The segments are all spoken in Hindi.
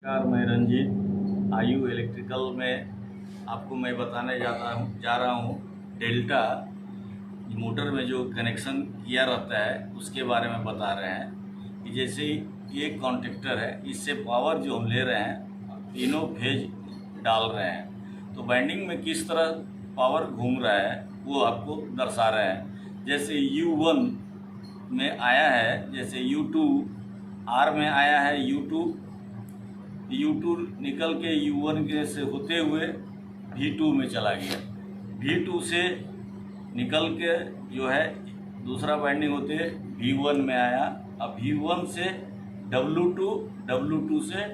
नमस्कार, मैं रंजीत आयु इलेक्ट्रिकल में आपको मैं बताने जा रहा हूँ डेल्टा मोटर में जो कनेक्शन किया रहता है उसके बारे में बता रहे हैं कि जैसे ये कॉन्टेक्टर है, इससे पावर जो हम ले रहे हैं तीनों फेज डाल रहे हैं, तो वाइंडिंग में किस तरह पावर घूम रहा है वो आपको दर्शा रहे हैं। जैसे U1 में आया है, जैसे U2 R में आया है, U2 निकल के U1 के से होते हुए V2 में चला गया। V2 से निकल के जो है दूसरा वाइंडिंग होते V1 में आया। अब V1 से W2 से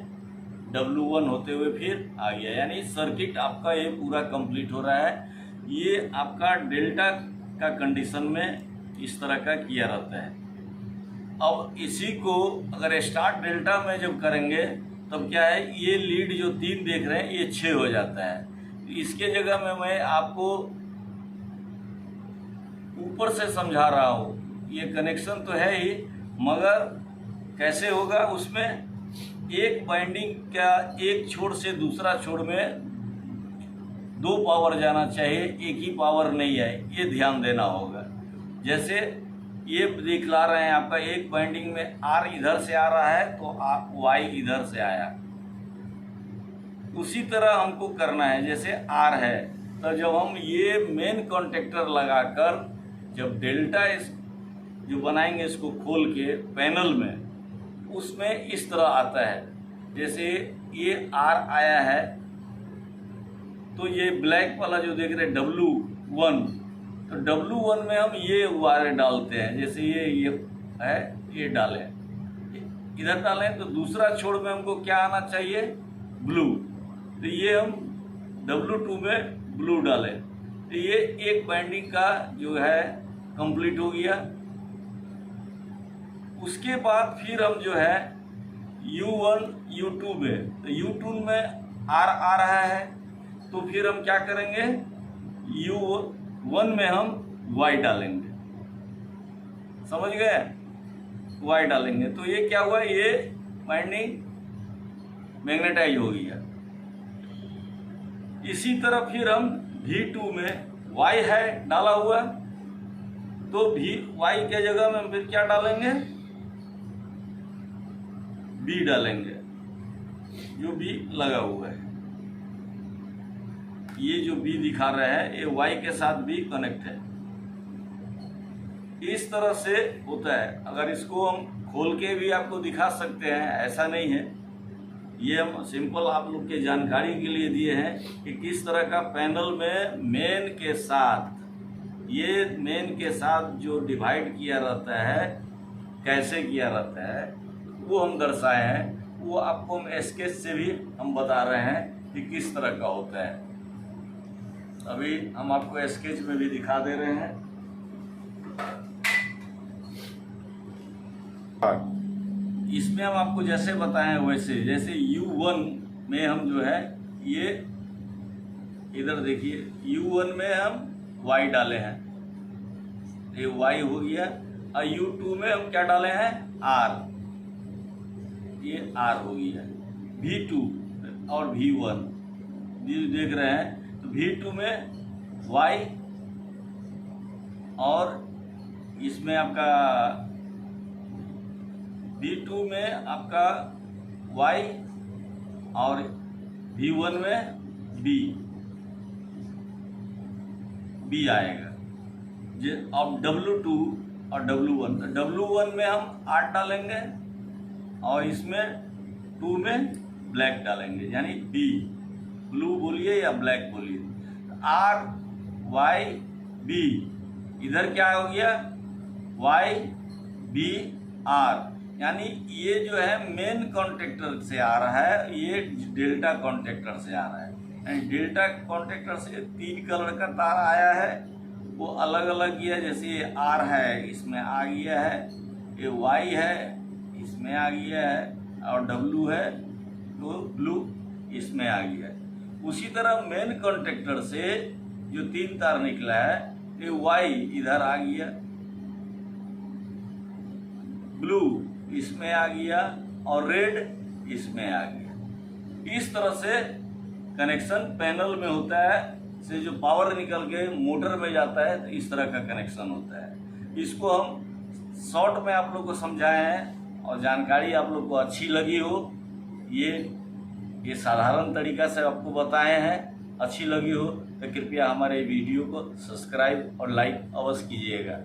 W1 होते हुए फिर आ गया, यानी सर्किट आपका ये पूरा कंप्लीट हो रहा है। ये आपका डेल्टा का कंडीशन में इस तरह का किया रहता है। अब इसी को अगर स्टार्ट डेल्टा में जब करेंगे तब क्या है, ये लीड जो 3 देख रहे हैं ये 6 हो जाता है। इसके जगह में मैं आपको ऊपर से समझा रहा हूँ। ये कनेक्शन तो है ही, मगर कैसे होगा, उसमें एक वाइंडिंग का एक छोर से दूसरा छोर में 2 पावर जाना चाहिए, एक ही पावर नहीं है, ये ध्यान देना होगा। जैसे ये दिखला रहे हैं आपका एक वाइंडिंग में R इधर से आ रहा है तो Y इधर से आया, उसी तरह हमको करना है। जैसे R है तो जब हम ये मेन कॉन्टेक्टर लगाकर जब डेल्टा इस जो बनाएंगे इसको खोल के पैनल में, उसमें इस तरह आता है। जैसे ये R आया है तो ये ब्लैक वाला जो देख रहे हैं W1, तो W1 में हम ये वायर डालते हैं। जैसे ये है, ये डालें, इधर डालें तो दूसरा छोर में हमको क्या आना चाहिए, ब्लू, तो ये हम W2 में ब्लू डालें, तो ये एक बाइंडिंग का जो है कंप्लीट हो गया। उसके बाद फिर हम जो है U1 U2 में, तो U2 में R आ रहा है तो फिर हम क्या करेंगे, U1 में हम Y डालेंगे, समझ गए, Y डालेंगे तो ये क्या हुआ, ये वाइंडिंग मैग्नेटाइज हो गया। इसी तरह फिर हम V2 में Y है डाला हुआ, तो Y के जगह में हम फिर क्या डालेंगे, B डालेंगे, जो B लगा हुआ है। ये जो B दिखा रहा है ये Y के साथ भी कनेक्ट है। इस तरह से होता है। अगर इसको हम खोल के भी आपको दिखा सकते हैं, ऐसा नहीं है, ये हम सिंपल आप लोग के जानकारी के लिए दिए हैं कि किस तरह का पैनल में मेन के साथ, ये मेन के साथ जो डिवाइड किया रहता है, कैसे किया रहता है वो हम दर्शाए हैं। वो आपको हम स्केच से भी हम बता रहे हैं कि किस तरह का होता है। अभी हम आपको स्केच में भी दिखा दे रहे हैं। इसमें हम आपको जैसे बताएं वैसे, जैसे U1 में हम जो है ये इधर देखिए, U1 में हम Y डाले हैं, ये Y हो गया, और U2 में हम क्या डाले हैं, R, ये R हो गया। V2 और V1 देख रहे हैं, तो V2 में Y और इसमें आपका V2 में आपका Y और V1 में B आएगा। अब W2 और W1, तो W1 में हम 8 डालेंगे और इसमें 2 में ब्लैक डालेंगे, यानी B, ब्लू बोलिए या ब्लैक बोलिए। R Y B, इधर क्या हो गया, Y B R, यानी ये जो है मेन कॉन्टेक्टर से आ रहा है, ये डेल्टा कॉन्टेक्टर से आ रहा है। यानी डेल्टा कॉन्टेक्टर से 3 कलर का तार आया है, वो अलग अलग किया। जैसे ये R है, इसमें आ गया है, ये Y है, इसमें आ गया है, और W है तो ब्लू इसमें आ गया है। उसी तरह मेन कॉन्टेक्टर से जो 3 तार निकला है, ये Y इधर आ गया, ब्लू इसमें आ गया और रेड इसमें आ गया। इस तरह से कनेक्शन पैनल में होता है, से जो पावर निकल के मोटर में जाता है, तो इस तरह का कनेक्शन होता है। इसको हम शॉर्ट में आप लोग को समझाए हैं और जानकारी आप लोग को अच्छी लगी हो, ये साधारण तरीका से आपको बताए हैं, अच्छी लगी हो तो कृपया हमारे वीडियो को सब्सक्राइब और लाइक अवश्य कीजिएगा।